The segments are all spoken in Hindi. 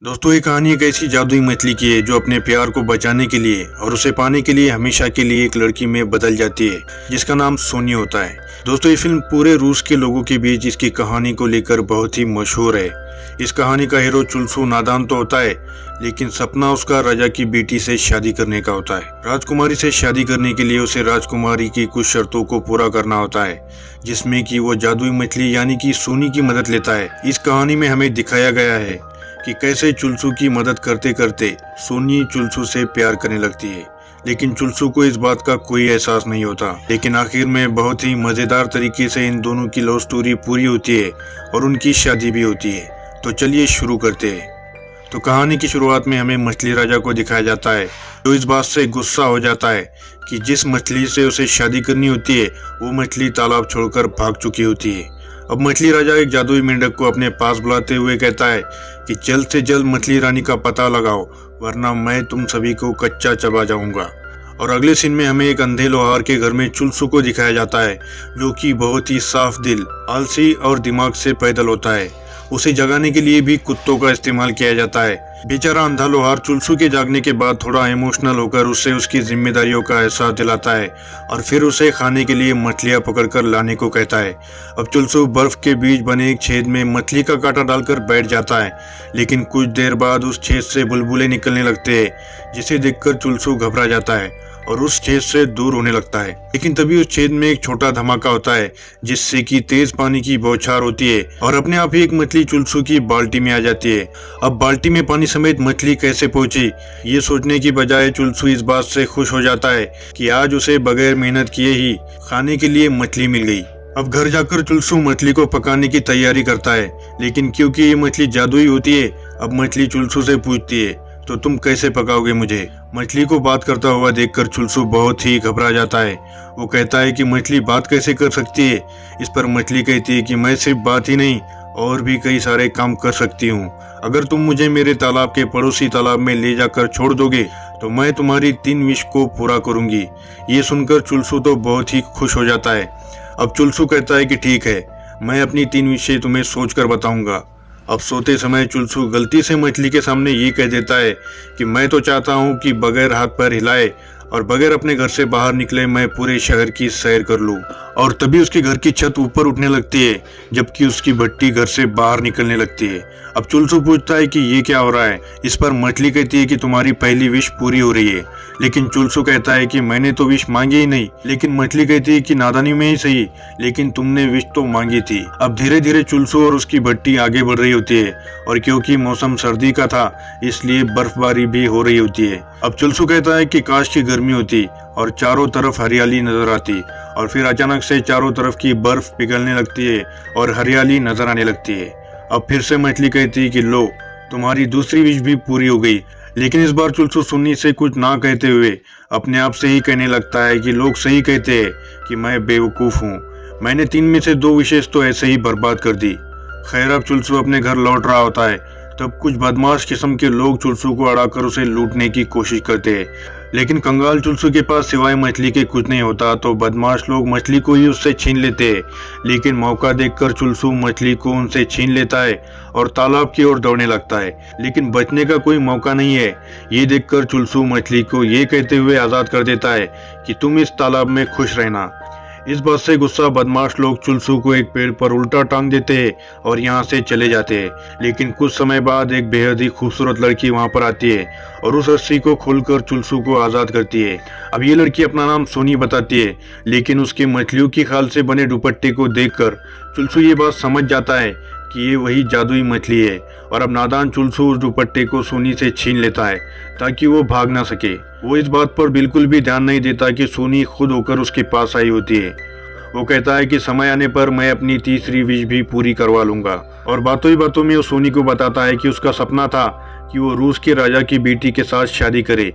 दोस्तों, ये कहानी एक ऐसी जादुई मछली की है जो अपने प्यार को बचाने के लिए और उसे पाने के लिए हमेशा के लिए एक लड़की में बदल जाती है जिसका नाम सोनी होता है। दोस्तों, ये फिल्म पूरे रूस के लोगों के बीच इसकी कहानी को लेकर बहुत ही मशहूर है। इस कहानी का हीरो चुलसू नादान तो होता है, लेकिन सपना उसका राजा की बेटी से शादी करने का होता है। राजकुमारी से शादी करने के लिए उसे राजकुमारी की कुछ शर्तों को पूरा करना होता है, जिसमें कि वो जादुई मछली यानी कि सोनी की मदद लेता है। इस कहानी में हमें दिखाया गया है कि कैसे चुलसू की मदद करते करते सोनी चुलसू से प्यार करने लगती है, लेकिन चुलसू को इस बात का कोई एहसास नहीं होता। लेकिन आखिर में बहुत ही मजेदार तरीके से इन दोनों की लव स्टोरी पूरी होती है और उनकी शादी भी होती है। तो चलिए शुरू करते हैं। तो कहानी की शुरुआत में हमें मछली राजा को दिखाया जाता है, जो इस बात से गुस्सा हो जाता है कि जिस मछली से उसे शादी करनी होती है वो मछली तालाब छोड़कर भाग चुकी होती है। अब मछली राजा एक जादुई मेंढक को अपने पास बुलाते हुए कहता है कि जल्द से जल्द मछली रानी का पता लगाओ, वरना मैं तुम सभी को कच्चा चबा जाऊंगा। और अगले सीन में हमें एक अंधे लोहार के घर में चुलसू को दिखाया जाता है, जो कि बहुत ही साफ दिल, आलसी और दिमाग से पैदल होता है। उसे जगाने के लिए भी कुत्तों का इस्तेमाल किया जाता है। बेचारा अंधा लोहार चुलसू के जागने के बाद थोड़ा इमोशनल होकर उससे उसकी जिम्मेदारियों का एहसास दिलाता है और फिर उसे खाने के लिए मछलियां पकड़कर लाने को कहता है। अब चुलसू बर्फ के बीच बने एक छेद में मछली का कांटा डालकर बैठ जाता है, लेकिन कुछ देर बाद उस छेद से बुलबुले निकलने लगते हैं, जिसे देखकर चुलसू घबरा जाता है और उस छेद से दूर होने लगता है। लेकिन तभी उस छेद में एक छोटा धमाका होता है, जिससे कि तेज पानी की बौछार होती है और अपने आप ही एक मछली चुलसू की बाल्टी में आ जाती है। अब बाल्टी में पानी समेत मछली कैसे पहुंची, ये सोचने की बजाय चुलसू इस बात से खुश हो जाता है कि आज उसे बगैर मेहनत किए ही खाने के लिए मछली मिल गई। अब घर जाकर चुलसू मछली को पकाने की तैयारी करता है, लेकिन क्योंकि ये मछली जादुई होती है, अब मछली चुलसू से पूछती है, तो तुम कैसे पकाओगे मुझे? मछली को बात करता हुआ देखकर चुलसू बहुत ही घबरा जाता है। वो कहता है कि मछली बात कैसे कर सकती है? इस पर मछली कहती है कि मैं सिर्फ बात ही नहीं और भी कई सारे काम कर सकती हूँ। अगर तुम मुझे मेरे तालाब के पड़ोसी तालाब में ले जाकर छोड़ दोगे तो मैं तुम्हारी 3 विश को पूरा करूंगी। ये सुनकर चुलसू तो बहुत ही खुश हो जाता है। अब चुलसू कहता है कि ठीक है, मैं अपनी 3 विशें तुम्हें सोचकर बताऊंगा। अब सोते समय चुलसू गलती से मछली के सामने ये कह देता है कि मैं तो चाहता हूँ कि बगैर हाथ पैर हिलाए और बगैर अपने घर से बाहर निकले मैं पूरे शहर की सैर कर लूं। और तभी उसके घर की छत ऊपर उठने लगती है, जबकि उसकी भट्टी घर से बाहर निकलने लगती है। अब चुलसू पूछता है कि ये क्या हो रहा है? इस पर मछली कहती है कि तुम्हारी पहली विश पूरी हो रही है। लेकिन चुलसू कहता है कि मैंने तो विश मांगी ही नहीं। लेकिन मछली कहती है कि नादानी में ही सही, लेकिन तुमने विश तो मांगी थी। अब धीरे धीरे चुलसू और उसकी भट्टी आगे बढ़ रही होती है और क्योंकि मौसम सर्दी का था इसलिए बर्फबारी भी हो रही होती है। अब चुलसू कहता है कि काश की गर्मी होती और चारों तरफ हरियाली नजर आती। और फिर अचानक से चारों तरफ की बर्फ पिघलने लगती है और हरियाली नजर आने लगती है। अब फिर से मछली कहती है कि लो, तुम्हारी दूसरी विश भी पूरी हो गई। लेकिन इस बार चुलसू सोनी से कुछ ना कहते हुए अपने आप से ही कहने लगता है कि लोग सही कहते हैं कि मैं बेवकूफ हूँ। मैंने 3 में से 2 विशेष तो ऐसे ही बर्बाद कर दी। खैर, अब चुलसू अपने घर लौट रहा होता है, तब कुछ बदमाश किस्म के लोग चुलसू को अड़ाकर उसे लूटने की कोशिश करते हैं। लेकिन कंगाल चुलसू के पास सिवाय मछली के कुछ नहीं होता, तो बदमाश लोग मछली को ही उससे छीन लेते हैं। लेकिन मौका देखकर चुलसू मछली को उनसे छीन लेता है और तालाब की ओर दौड़ने लगता है। लेकिन बचने का कोई मौका नहीं है। ये देखकर चुलसू मछली को ये कहते हुए आजाद कर देता है कि तुम इस तालाब में खुश रहना। इस बात से गुस्सा बदमाश लोग चुलसू को एक पेड़ पर उल्टा टांग देते हैं और यहाँ से चले जाते हैं। लेकिन कुछ समय बाद एक बेहद ही खूबसूरत लड़की वहाँ पर आती है और उस रस्सी को खोलकर चुलसू को आजाद करती है। अब ये लड़की अपना नाम सोनी बताती है, लेकिन उसके मछलियों की खाल से बने दुपट्टे को देखकर चुलसू ये बात समझ जाता है कि ये वही जादुई मछली है। और अब नादान चुलसू उस दुपट्टे को सोनी से छीन लेता है ताकि वो भाग ना सके। वो इस बात पर बिल्कुल भी ध्यान नहीं देता कि सोनी खुद होकर उसके पास आई होती है। वो कहता है कि समय आने पर मैं अपनी तीसरी विश भी पूरी करवा लूंगा। और बातों ही बातों में वो सोनी को बताता है कि उसका सपना था कि वो रूस के राजा की बेटी के साथ शादी करे।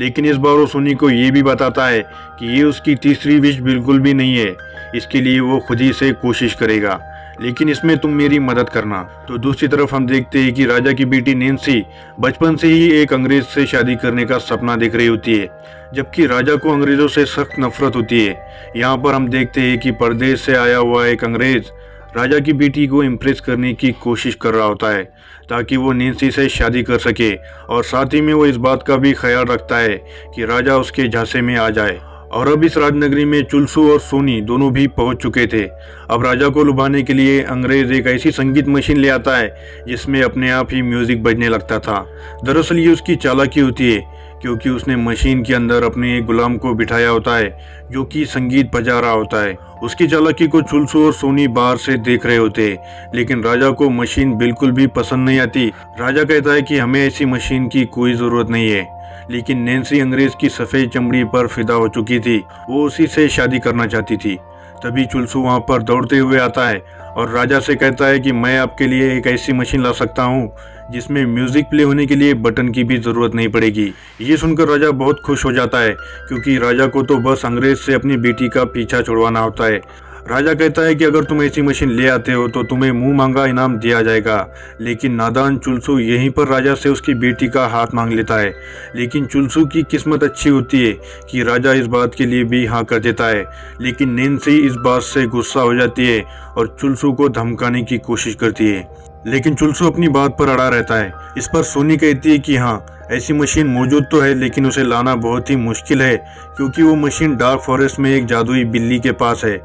लेकिन इस बार वो सोनी को ये भी बताता है कि ये उसकी तीसरी विश बिल्कुल भी नहीं है, इसके लिए वो खुद ही से कोशिश करेगा, लेकिन इसमें तुम मेरी मदद करना। तो दूसरी तरफ हम देखते हैं कि राजा की बेटी नैन्सी बचपन से ही एक अंग्रेज से शादी करने का सपना देख रही होती है, जबकि राजा को अंग्रेजों से सख्त नफरत होती है। यहाँ पर हम देखते हैं कि परदेश से आया हुआ एक अंग्रेज राजा की बेटी को इम्प्रेस करने की कोशिश कर रहा होता है ताकि वो नैन्सी से शादी कर सके, और साथ ही में वो इस बात का भी ख्याल रखता है कि राजा उसके झांसे में आ जाए। और अब इस राजनगरी में चुलसू और सोनी दोनों भी पहुंच चुके थे। अब राजा को लुभाने के लिए अंग्रेज एक ऐसी संगीत मशीन ले आता है जिसमें अपने आप ही म्यूजिक बजने लगता था। दरअसल ये उसकी चालाकी होती है, क्योंकि उसने मशीन के अंदर अपने एक गुलाम को बिठाया होता है जो कि संगीत बजा रहा होता है। उसकी चालाकी को चुलसू और सोनी बाहर से देख रहे होते हैं, लेकिन राजा को मशीन बिल्कुल भी पसंद नहीं आती। राजा कहता है कि हमें ऐसी मशीन की कोई जरूरत नहीं है, लेकिन नैन्सी अंग्रेज की सफेद चमड़ी पर फिदा हो चुकी थी। वो उसी से शादी करना चाहती थी। तभी चुलसू वहां पर दौड़ते हुए आता है और राजा से कहता है कि मैं आपके लिए एक ऐसी मशीन ला सकता हूँ जिसमें म्यूजिक प्ले होने के लिए बटन की भी जरूरत नहीं पड़ेगी। ये सुनकर राजा बहुत खुश हो जाता है, क्योंकि राजा को तो बस अंग्रेज से अपनी बेटी का पीछा छुड़वाना होता है। राजा कहता है कि अगर तुम ऐसी मशीन ले आते हो तो तुम्हें मुंह मांगा इनाम दिया जाएगा। लेकिन नादान चुलसू यहीं पर राजा से उसकी बेटी का हाथ मांग लेता है। लेकिन चुलसू की किस्मत अच्छी होती है कि राजा इस बात के लिए भी हाँ कर देता है। लेकिन नैन्सी इस बात से गुस्सा हो जाती है और चुलसू को धमकाने की कोशिश करती है, लेकिन चुलसू अपनी बात पर अड़ा रहता है। इस पर सोनी कहती है कि हाँ, ऐसी मशीन मौजूद तो है, लेकिन उसे लाना बहुत ही मुश्किल है, क्योंकि वो मशीन डार्क फॉरेस्ट में एक जादुई बिल्ली के पास है,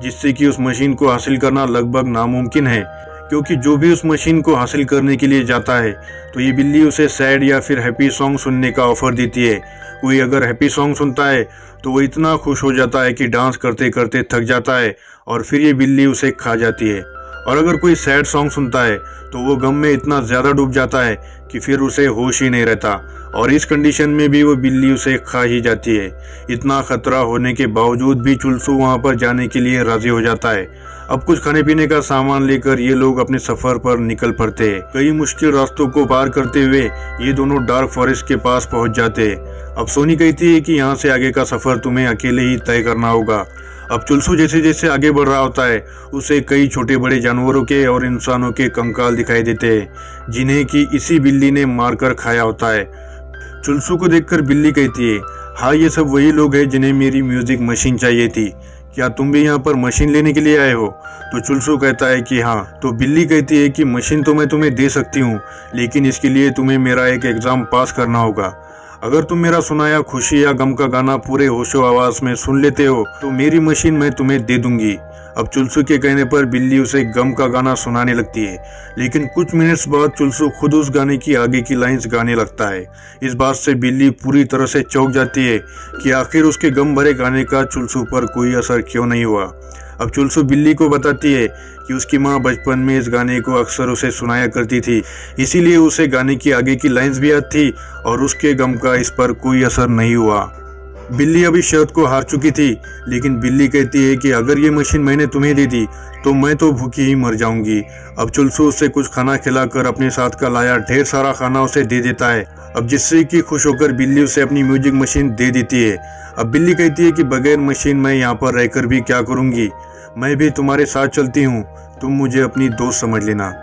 जिससे कि उस मशीन को हासिल करना लगभग नामुमकिन है। क्योंकि जो भी उस मशीन को हासिल करने के लिए जाता है तो ये बिल्ली उसे सैड या फिर हैप्पी सॉन्ग सुनने का ऑफर देती है। कोई अगर हैप्पी सॉन्ग सुनता है तो वो इतना खुश हो जाता है कि डांस करते करते थक जाता है और फिर ये बिल्ली उसे खा जाती है। और अगर कोई सैड सॉन्ग सुनता है तो वो गम में इतना ज्यादा डूब जाता है कि फिर उसे होश ही नहीं रहता, और इस कंडीशन में भी वो बिल्ली उसे खा ही जाती है। इतना खतरा होने के बावजूद भी चुलसू वहां पर जाने के लिए राजी हो जाता है। अब कुछ खाने पीने का सामान लेकर ये लोग अपने सफर पर निकल पड़ते हैं। कई मुश्किल रास्तों को पार करते हुए ये दोनों डार्क फॉरेस्ट के पास पहुंच जाते हैं। अब सोनी कहती है कि यहाँ से आगे का सफर तुम्हें अकेले ही तय करना होगा। अब चुलसू जैसे जैसे आगे बढ़ रहा होता है उसे कई छोटे बड़े जानवरों के और इंसानों के कंकाल दिखाई देते हैं, जिन्हें कि इसी बिल्ली ने मारकर खाया होता है। चुलसू को देखकर बिल्ली कहती है, हाँ, ये सब वही लोग हैं जिन्हें मेरी म्यूजिक मशीन चाहिए थी। क्या तुम भी यहाँ पर मशीन लेने के लिए आए हो? तो चुलसू कहता है कि हाँ। तो बिल्ली कहती है कि मशीन तो मैं तुम्हें दे सकती हूँ, लेकिन इसके लिए तुम्हें मेरा एक एग्जाम पास करना होगा। अगर तुम मेरा सुनाया खुशी या गम का गाना पूरे होशो आवाज में सुन लेते हो तो मेरी मशीन मैं तुम्हें दे दूंगी। अब चुलसू के कहने पर बिल्ली उसे गम का गाना सुनाने लगती है, लेकिन कुछ मिनट्स बाद चुलसू खुद उस गाने की आगे की लाइंस गाने लगता है। इस बात से बिल्ली पूरी तरह से चौंक जाती है कि आखिर उसके गम भरे गाने का चुलसू पर कोई असर क्यों नहीं हुआ। अब चुलसू बिल्ली को बताती है कि उसकी माँ बचपन में इस गाने को अक्सर उसे सुनाया करती थी, इसीलिए उसे गाने की आगे की लाइंस भी याद थी और उसके गम का इस पर कोई असर नहीं हुआ। बिल्ली अभी शर्त को हार चुकी थी, लेकिन बिल्ली कहती है कि अगर ये मशीन मैंने तुम्हें दे दी तो मैं तो भूखी ही मर जाऊंगी। अब चुलसू उसे कुछ खाना खिलाकर अपने साथ का लाया ढेर सारा खाना उसे दे देता है। अब जिससे कि खुश होकर बिल्ली उसे अपनी म्यूजिक मशीन दे देती है। अब बिल्ली कहती है कि बगैर मशीन मैं यहाँ पर रहकर भी क्या करूंगी, मैं भी तुम्हारे साथ चलती हूँ, तुम मुझे अपनी दोस्त समझ लेना।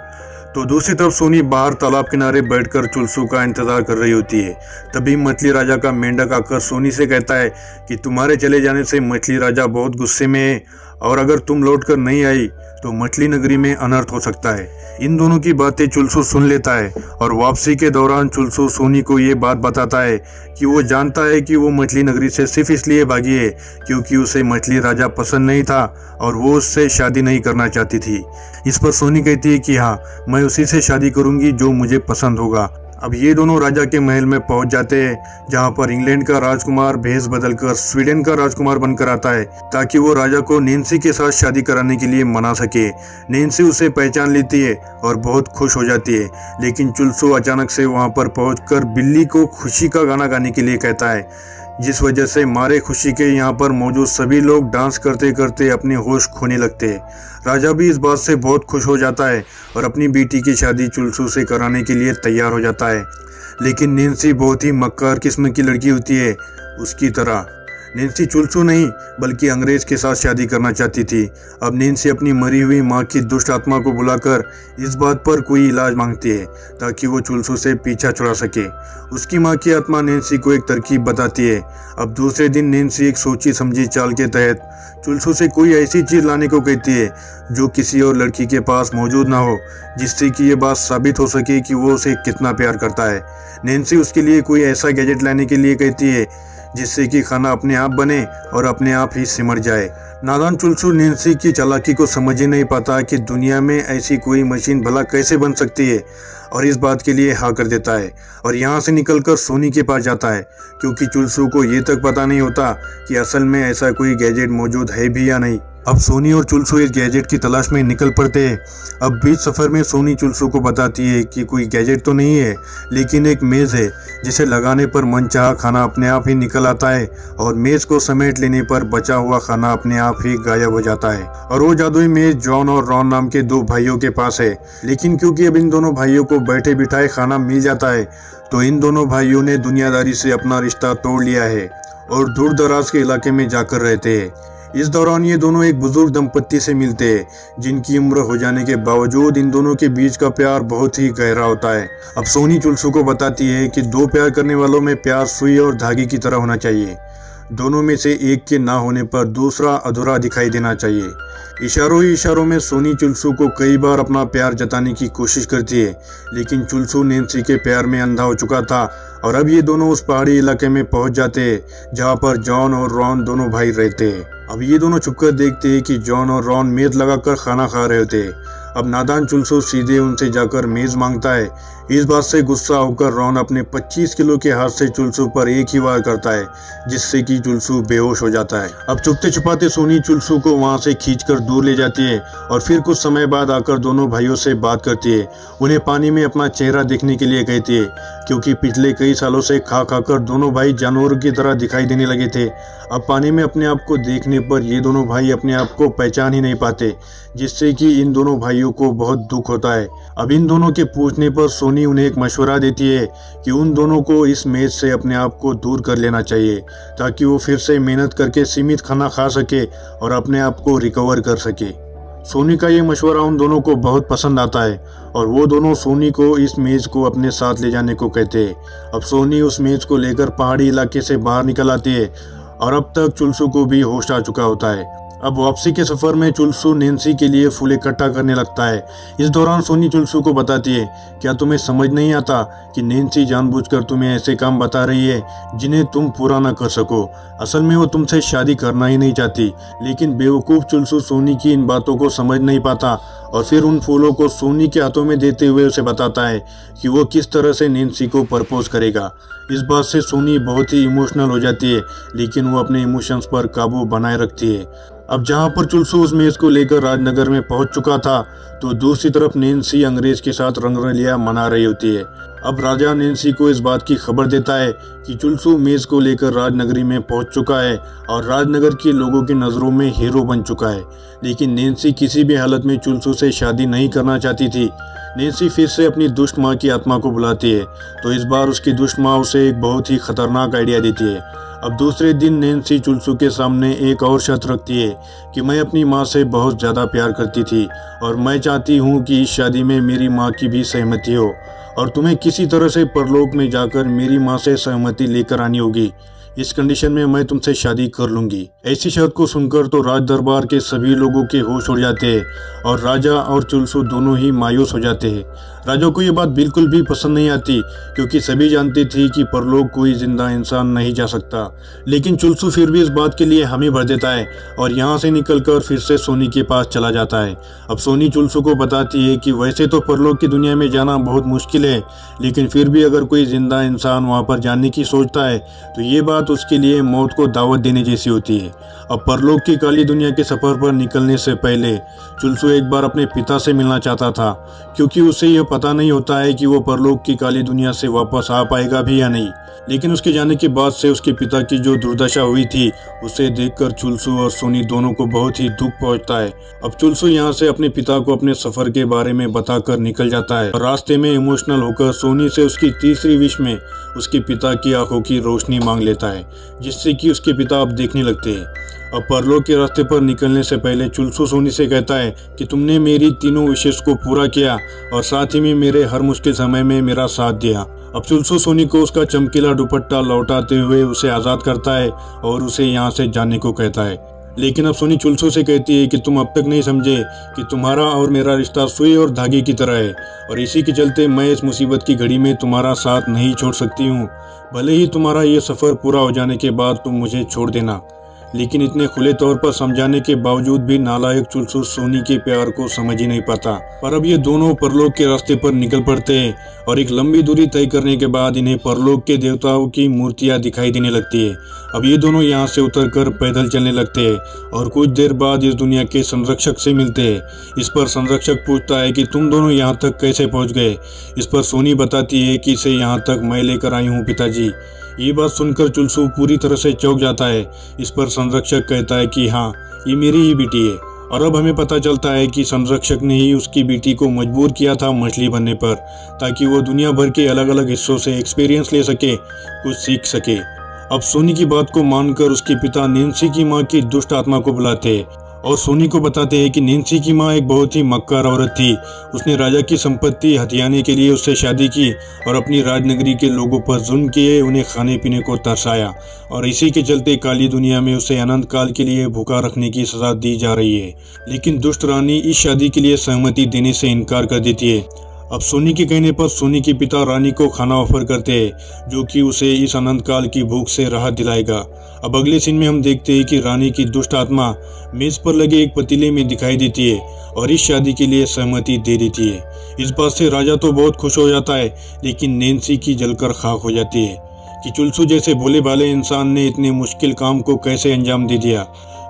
तो दूसरी तरफ सोनी बाहर तालाब किनारे बैठकर चुलसू का इंतजार कर रही होती है। तभी मछली राजा का मेंढक आकर सोनी से कहता है कि तुम्हारे चले जाने से मछली राजा बहुत गुस्से में है, और अगर तुम लौटकर नहीं आई तो मछली नगरी में अनर्थ हो सकता है। इन दोनों की बातें चुलसू सुन लेता है, और वापसी के दौरान चुलसू सोनी को ये बात बताता है कि वो जानता है कि वो मछली नगरी से सिर्फ इसलिए भागी है क्योंकि उसे मछली राजा पसंद नहीं था और वो उससे शादी नहीं करना चाहती थी। इस पर सोनी कहती है कि हाँ, मैं उसी से शादी करूंगी जो मुझे पसंद होगा। अब ये दोनों राजा के महल में पहुंच जाते हैं, जहां पर इंग्लैंड का राजकुमार भेष बदलकर स्वीडन का राजकुमार बनकर आता है, ताकि वो राजा को नैन्सी के साथ शादी कराने के लिए मना सके। नैन्सी उसे पहचान लेती है और बहुत खुश हो जाती है, लेकिन चुलसू अचानक से वहां पर पहुंचकर बिल्ली को खुशी का गाना गाने के लिए कहता है, जिस वजह से मारे खुशी के यहाँ पर मौजूद सभी लोग डांस करते करते अपने होश खोने लगते हैं। राजा भी इस बात से बहुत खुश हो जाता है और अपनी बेटी की शादी चुलसू से कराने के लिए तैयार हो जाता है। लेकिन नैन्सी बहुत ही मक्कार किस्म की लड़की होती है उसकी तरह। नैन्सी चुलसू नहीं बल्कि अंग्रेज के साथ शादी करना चाहती थी। अब नैन्सी अपनी मरी हुई माँ की दुष्ट आत्मा को बुलाकर इस बात पर कोई इलाज मांगती है ताकि वो चुलसू से पीछा छुड़ा सके। उसकी माँ की आत्मा नैन्सी को एक तरकीब बताती है। अब दूसरे दिन नैन्सी एक सोची समझी चाल के तहत चुलसू से कोई ऐसी चीज लाने को कहती है जो किसी और लड़की के पास मौजूद ना हो, जिससे कि ये बात साबित हो सके कि वो उसे कितना प्यार करता है। नैन्सी उसके लिए कोई ऐसा गैजेट लाने के लिए कहती है जिससे कि खाना अपने आप बने और अपने आप ही सिमट जाए। नादान चुलसू नैन्सी की चालाकी को समझ ही नहीं पाता कि दुनिया में ऐसी कोई मशीन भला कैसे बन सकती है, और इस बात के लिए हाँ कर देता है और यहाँ से निकलकर सोनी के पास जाता है, क्योंकि चुलसू को ये तक पता नहीं होता कि असल में ऐसा कोई गैजेट मौजूद है भी या नहीं। अब सोनी और चुलसू इस गैजेट की तलाश में निकल पड़ते हैं। अब बीच सफ़र में सोनी चुलसू को बताती है कि कोई गैजेट तो नहीं है, लेकिन एक मेज़ है जिसे लगाने पर मनचाहा खाना अपने आप ही निकल आता है और मेज़ को समेट लेने पर बचा हुआ खाना अपने आप ही गायब हो जाता है। और वो जादुई मेज़ जॉन और रॉन नाम के दो भाइयों के पास है, लेकिन क्योंकि अब इन दोनों भाइयों को बैठे बिठाए खाना मिल जाता है तो इन दोनों भाइयों ने दुनियादारी से अपना रिश्ता तोड़ लिया है और दूर दराज के इलाके में जाकर रहते हैं। इस दौरान ये दोनों एक बुजुर्ग दंपत्ति से मिलते हैं जिनकी उम्र हो जाने के बावजूद इन दोनों के बीच का प्यार बहुत ही गहरा होता है। अब सोनी चुलसू को बताती है कि दो प्यार करने वालों में प्यार सुई और धागे की तरह होना चाहिए। दोनों में से एक के ना होने पर दूसरा अधूरा दिखाई देना चाहिए। इशारों ही इशारों में सोनी चुलसू को कई बार अपना प्यार जताने की कोशिश करती है, लेकिन चुलसू नैन्सी के प्यार में अंधा हो चुका था और अब ये दोनों उस पहाड़ी इलाके में पहुंच जाते हैं जहां पर जॉन और रॉन दोनों भाई रहते हैं। अब ये दोनों छुपकर देखते हैं कि जॉन और रॉन मेज लगाकर खाना खा रहे होते हैं। अब नादान चुलसू सीधे उनसे जाकर मेज मांगता है। इस बात से गुस्सा होकर रॉन अपने 25 किलो के हाथ से चुलसू पर एक ही वार करता है, जिससे कि चुलसू बेहोश हो जाता है। अब छुपते छुपाते सोनी चुलसू को वहां से खींचकर दूर ले जाती है और फिर कुछ समय बाद आकर दोनों भाइयों से बात करती है। उन्हें पानी में अपना चेहरा देखने के लिए कहती है, क्योंकि पिछले कई सालों से खा खाकर दोनों भाई जानवरों की तरह दिखाई देने लगे थे। अब पानी में अपने आप को देखने पर ये दोनों भाई अपने आप को पहचान ही नहीं पाते, जिससे कि इन दोनों भाइयों को बहुत दुख होता है। अब इन दोनों के पूछने पर सोनी उन्हें एक मशवरा देती है कि उन दोनों को इस मेज से अपने आप को दूर कर लेना चाहिए ताकि वो फिर से मेहनत करके सीमित खाना खा सके और अपने आप को रिकवर कर सके। सोनी का ये मशवरा उन दोनों को बहुत पसंद आता है और वो दोनों सोनी को इस मेज को अपने साथ ले जाने को कहते हैं। अब सोनी उस मेज को लेकर पहाड़ी इलाके से बाहर निकल आती है और अब तक चुलसू को भी होश आ चुका होता है। अब वापसी के सफर में चुलसू नैन्सी के लिए फूल इकट्ठा करने लगता है। इस दौरान सोनी चुलसू को बताती है, क्या तुम्हें समझ नहीं आता कि नैन्सी जानबूझकर तुम्हें ऐसे काम बता रही है जिन्हें तुम पूरा न कर सको। असल में वो तुमसे शादी करना ही नहीं चाहती। लेकिन बेवकूफ़ चुलसू सोनी की इन बातों को समझ नहीं पाता और फिर उन फूलों को सोनी के हाथों में देते हुए उसे बताता है कि वो किस तरह से नैन्सी को प्रपोज करेगा। इस बात से सोनी बहुत ही इमोशनल हो जाती है, लेकिन वो अपने इमोशंस पर काबू बनाए रखती है। अब जहाँ पर चुलसू उस मेज को लेकर राजनगर में पहुंच चुका था, तो दूसरी तरफ नैन्सी अंग्रेज के साथ रंगरलिया मना रही होती है। अब राजा नैन्सी को इस बात की खबर देता है कि चुलसू मेज को लेकर राजनगरी में पहुंच चुका है और राजनगर के लोगों की नज़रों में हीरो बन चुका है। लेकिन नैन्सी किसी भी हालत में चुलसू से शादी नहीं करना चाहती थी। नैन्सी फिर से अपनी दुष्ट माँ की आत्मा को बुलाती है, तो इस बार उसकी दुष्ट माँ उसे एक बहुत ही खतरनाक आइडिया देती है। अब दूसरे दिन नैन्सी चुलसू के सामने एक और शर्त रखती है कि मैं अपनी माँ से बहुत ज़्यादा प्यार करती थी और मैं चाहती हूँ कि इस शादी में मेरी माँ की भी सहमति हो और तुम्हें किसी तरह से परलोक में जाकर मेरी माँ से सहमति लेकर आनी होगी। इस कंडीशन में मैं तुमसे शादी कर लूंगी। ऐसी शर्त को सुनकर तो राज दरबार के सभी लोगों के होश उड़ जाते हैं और राजा और चुलसू दोनों ही मायूस हो जाते हैं। राजा को ये बात बिल्कुल भी पसंद नहीं आती, क्योंकि सभी जानते थे कि परलोक कोई जिंदा इंसान नहीं जा सकता। लेकिन चुलसू फिर भी इस बात के लिए हामी भर देता है और यहाँ से निकलकर फिर से सोनी के पास चला जाता है। अब सोनी चुलसू को बताती है कि वैसे तो परलोक की दुनिया में जाना बहुत मुश्किल है, लेकिन फिर भी अगर कोई जिंदा इंसान वहाँ पर जाने की सोचता है तो ये बात उसके लिए मौत को दावत देने जैसी होती है। अब परलोक की काली दुनिया के सफर पर निकलने से पहले चुलसू एक बार अपने पिता से मिलना चाहता था, क्योंकि उसे यह पता नहीं होता है कि वो परलोक की काली दुनिया से वापस आ पाएगा भी या नहीं। लेकिन उसके जाने के बाद से उसके पिता की जो दुर्दशा हुई थी उसे देखकर चुलसू और सोनी दोनों को बहुत ही दुख पहुंचता है। अब चुलसू यहाँ से अपने पिता को अपने सफर के बारे में बताकर निकल जाता है और रास्ते में इमोशनल होकर सोनी से उसकी तीसरी विश में उसके पिता की आंखों की रोशनी मांग लेता है। है, जिससे कि उसके पिता अब देखने लगते हैं। अब परलोक के रास्ते पर निकलने से पहले चुलसू सोनी से कहता है कि तुमने मेरी तीनों विशेष को पूरा किया और साथ ही में मेरे हर मुश्किल समय में मेरा साथ दिया। अब चुलसू सोनी को उसका चमकीला दुपट्टा लौटाते हुए उसे आज़ाद करता है और उसे यहाँ से जाने को कहता है। लेकिन अब सोनी चुलसू से कहती है कि तुम अब तक नहीं समझे कि तुम्हारा और मेरा रिश्ता सुई और धागे की तरह है, और इसी के चलते मैं इस मुसीबत की घड़ी में तुम्हारा साथ नहीं छोड़ सकती हूँ। भले ही तुम्हारा ये सफ़र पूरा हो जाने के बाद तुम मुझे छोड़ देना। लेकिन इतने खुले तौर पर समझाने के बावजूद भी नालायक चुलसू सोनी के प्यार को समझ ही नहीं पाता। पर अब ये दोनों परलोक के रास्ते पर निकल पड़ते हैं और एक लंबी दूरी तय करने के बाद इन्हें परलोक के देवताओं की मूर्तियां दिखाई देने लगती है। अब ये दोनों यहाँ से उतरकर पैदल चलने लगते हैं और कुछ देर बाद इस दुनिया के संरक्षक से मिलते हैं। इस पर संरक्षक पूछता है कि तुम दोनों यहाँ तक कैसे पहुँच गए। इस पर सोनी बताती है कि इसे यहाँ तक मैं लेकर आई हूँ पिताजी। ये बात सुनकर चुलसू पूरी तरह से चौंक जाता है। इस पर संरक्षक कहता है कि हाँ, ये मेरी ही बेटी है। और अब हमें पता चलता है कि संरक्षक ने ही उसकी बेटी को मजबूर किया था मछली बनने पर, ताकि वो दुनिया भर के अलग अलग हिस्सों से एक्सपीरियंस ले सके, कुछ सीख सके। अब सोनी की बात को मानकर उसके पिता नैन्सी की माँ की दुष्ट आत्मा को बुलाते हैं और सोनी को बताते हैं कि नैन्सी की माँ एक बहुत ही मक्कार औरत थी। उसने राजा की संपत्ति हथियाने के लिए उससे शादी की और अपनी राजनगरी के लोगों पर जुल्म किए, उन्हें खाने पीने को तरसाया, और इसी के चलते काली दुनिया में उसे अनंत काल के लिए भूखा रखने की सजा दी जा रही है। लेकिन दुष्ट रानी इस शादी के लिए सहमति देने से इनकार कर देती है। अब सोनी के कहने पर सोनी के पिता रानी को खाना ऑफर करते हैं, जो कि उसे इस अनंत काल की भूख से राहत दिलाएगा। अब अगले सीन में हम देखते हैं कि रानी की दुष्ट आत्मा मेज पर लगे एक पतीले में दिखाई देती है और इस शादी के लिए सहमति दे देती है। इस बात से राजा तो बहुत खुश हो जाता है, लेकिन नैन्सी की जलकर खाक हो जाती है कि चुलसू जैसे भोले भाले इंसान ने इतने मुश्किल काम को कैसे अंजाम दे दिया।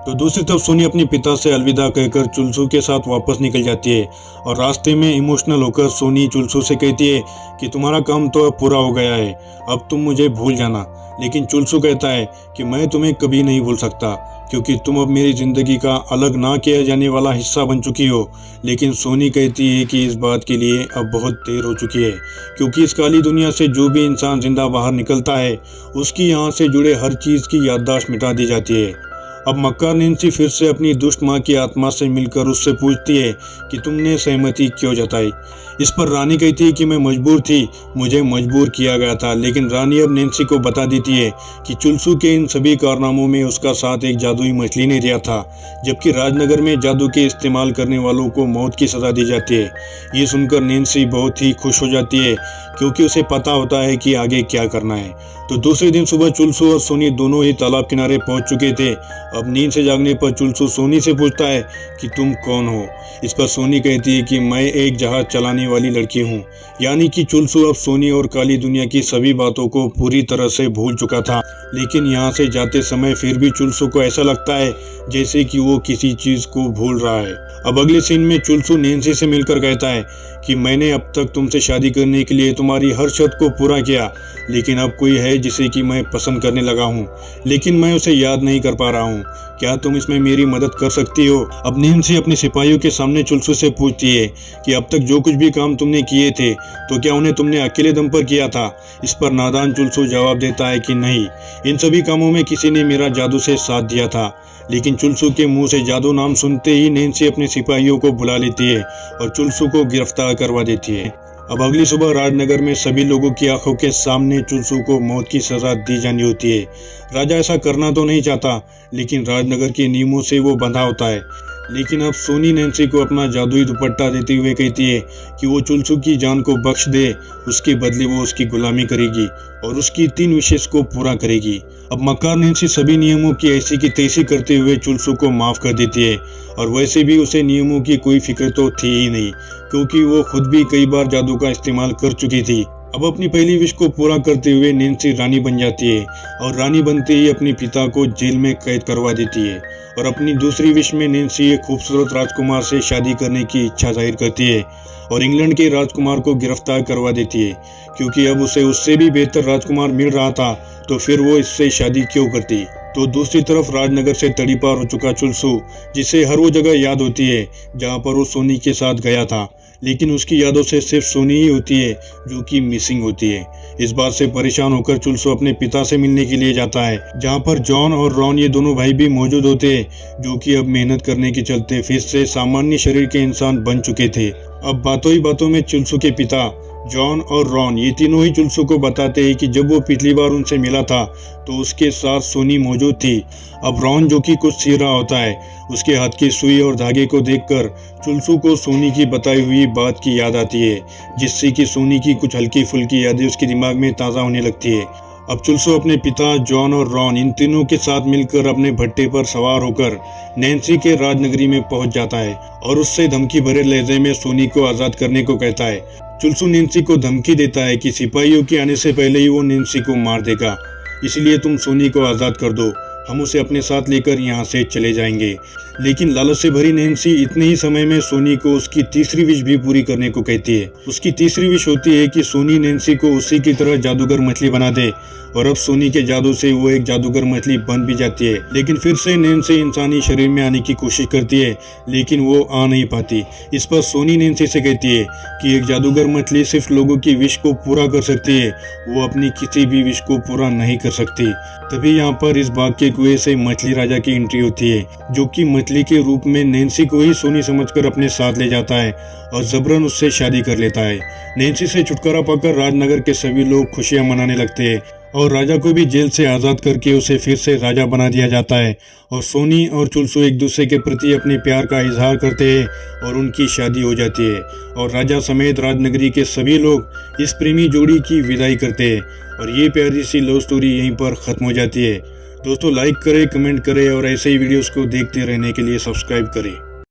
तो दूसरी तरफ सोनी अपने पिता से अलविदा कहकर चुलसू के साथ वापस निकल जाती है और रास्ते में इमोशनल होकर सोनी चुलसू से कहती है कि तुम्हारा काम तो अब पूरा हो गया है, अब तुम मुझे भूल जाना। लेकिन चुलसू कहता है कि मैं तुम्हें कभी नहीं भूल सकता, क्योंकि तुम अब मेरी ज़िंदगी का अलग ना किया जाने वाला हिस्सा बन चुकी हो। लेकिन सोनी कहती है कि इस बात के लिए अब बहुत देर हो चुकी है, क्योंकि इस काली दुनिया से जो भी इंसान जिंदा बाहर निकलता है उसकी यहाँ से जुड़े हर चीज़ की याददाश्त मिटा दी जाती है। अब मक्कार नैन्सी फिर से अपनी दुष्ट माँ की आत्मा से मिलकर उससे पूछती है कि तुमने सहमति क्यों जताई। इस पर रानी कहती है कि मैं मजबूर थी, मुझे मजबूर किया गया था। लेकिन रानी अब नैन्सी को बता देती है कि चुलसू के इन सभी कारनामों में उसका साथ एक जादुई मछली ने दिया था, जबकि राजनगर में जादू के इस्तेमाल करने वालों को मौत की सजा दी जाती है। ये सुनकर नैन्सी बहुत ही खुश हो जाती है, क्योंकि उसे पता होता है कि आगे क्या करना है। तो दूसरे दिन सुबह चुलसू और सोनी दोनों ही तालाब किनारे पहुंच चुके थे। अब नींद से जागने पर चुलसू सोनी से पूछता है कि तुम कौन हो। इस पर सोनी कहती है कि मैं एक जहाज चलाने वाली लड़की हूँ। यानी कि चुलसू अब सोनी और काली दुनिया की सभी बातों को पूरी तरह से भूल चुका था। लेकिन यहाँ से जाते समय फिर भी चुलसू को ऐसा लगता है जैसे कि वो किसी चीज को भूल रहा है। अब अगले सीन में चुलसू नैन्सी से मिलकर कहता है कि मैंने अब तक तुमसे शादी करने के लिए तुम्हारी हर शर्त को पूरा किया, लेकिन अब कोई है जिसे कि मैं पसंद करने लगा हूँ, लेकिन मैं उसे याद नहीं कर पा रहा हूँ। क्या तुम इसमें मेरी मदद कर सकती हो। अब नैन्सी अपने सिपाहियों के सामने चुलसू से पूछती है कि अब तक जो कुछ भी काम तुमने किए थे तो क्या उन्हें तुमने अकेले दम पर किया था। इस पर नादान चुलसू जवाब देता है कि नहीं, इन सभी कामों में किसी ने मेरा जादू से साथ दिया था। लेकिन चुलसू के मुंह से जादू नाम सुनते ही नैन्सी अपने सिपाहियों को बुला लेती है और चुलसू को गिरफ्तार करवा देती है। अब अगली सुबह राजनगर में सभी लोगों की आंखों के सामने चुलसू को मौत की सजा दी जानी होती है। राजा ऐसा करना तो नहीं चाहता, लेकिन राजनगर के नियमों से वो बंधा होता है। लेकिन अब सोनी नैन्सी को अपना जादुई दुपट्टा देते हुए कहती है कि वो चुलसू की जान को बख्श दे, उसके बदले वो उसकी गुलामी करेगी और उसकी 3 विशेष को पूरा करेगी। अब मक्कार नैन्सी सभी नियमों की ऐसी की तैसी करते हुए चुलसू को माफ कर देती है, और वैसे भी उसे नियमों की कोई फिक्र तो थी ही नहीं, क्योंकि वो खुद भी कई बार जादू का इस्तेमाल कर चुकी थी। अब अपनी पहली विश को पूरा करते हुए नैन्सी रानी बन जाती है और रानी बनते ही अपने पिता को जेल में कैद करवा देती है। और अपनी दूसरी विश में नैन्सी एक खूबसूरत राजकुमार से शादी करने की इच्छा जाहिर करती है और इंग्लैंड के राजकुमार को गिरफ्तार करवा देती है, क्योंकि अब उसे उससे भी बेहतर राजकुमार मिल रहा था, तो फिर वो इससे शादी क्यों करती। तो दूसरी तरफ राजनगर से तड़ीपार हो चुका चुलसू, जिसे हर वो जगह याद होती है जहाँ पर वो सोनी के साथ गया था, लेकिन उसकी यादों से सिर्फ सोनी ही होती है जो कि मिसिंग होती है। इस बात से परेशान होकर चुल्सो अपने पिता से मिलने के लिए जाता है, जहाँ पर जॉन और रॉन ये दोनों भाई भी मौजूद होते हैं, जो कि अब मेहनत करने के चलते फिर से सामान्य शरीर के इंसान बन चुके थे। अब बातों ही बातों में चुल्सो के पिता जॉन और रॉन ये तीनों ही चुल्सो को बताते हैं कि जब वो पिछली बार उनसे मिला था तो उसके साथ सोनी मौजूद थी। अब रॉन जो कि कुछ सी रहा होता है, उसके हाथ की सुई और धागे को देखकर चुल्सो को सोनी की बताई हुई बात की याद आती है, जिससे कि सोनी की कुछ हल्की फुल्की यादें उसके दिमाग में ताज़ा होने लगती है। अब चुल्सो अपने पिता जॉन और रॉन इन तीनों के साथ मिलकर अपने भट्टे पर सवार होकर नैन्सी के राजनगरी में पहुंच जाता है और उससे धमकी भरे लहजे में सोनी को आज़ाद करने को कहता है। चुल्सो नैन्सी को धमकी देता है कि सिपाहियों के आने से पहले ही वो नैन्सी को मार देगा, इसलिए तुम सोनी को आज़ाद कर दो, हम उसे अपने साथ लेकर यहाँ से चले जाएंगे। लेकिन लालच से भरी नैन्सी इतने ही समय में सोनी को उसकी तीसरी विश भी पूरी करने को कहती है। उसकी तीसरी विश होती है कि सोनी नैन्सी को उसी की तरह जादूगर मछली बना दे, और अब सोनी के जादू से वो एक जादूगर मछली बन भी जाती है। लेकिन फिर से नैन्सी इंसानी शरीर में आने की कोशिश करती है, लेकिन वो आ नहीं पाती। इस पर सोनी नैन्सी से कहती है कि एक जादूगर मछली सिर्फ लोगों की विश को पूरा कर सकती है, वो अपनी किसी भी विश को पूरा नहीं कर सकती। तभी यहाँ पर इस बाग के कुएं से मछली राजा की एंट्री होती है, जो कि मछली के रूप में नैन्सी को ही सोनी समझकर अपने साथ ले जाता है और जबरन उससे शादी कर लेता है। नैन्सी से छुटकारा पाकर राजनगर के सभी लोग खुशियां मनाने लगते हैं और राजा को भी जेल से आज़ाद करके उसे फिर से राजा बना दिया जाता है। और सोनी और चुल्सो एक दूसरे के प्रति अपने प्यार का इजहार करते हैं और उनकी शादी हो जाती है और राजा समेत राजनगरी के सभी लोग इस प्रेमी जोड़ी की विदाई करते हैं और ये प्यारी सी लव स्टोरी यहीं पर ख़त्म हो जाती है। दोस्तों लाइक करें, कमेंट करें और ऐसे ही वीडियोस को देखते रहने के लिए सब्सक्राइब करें।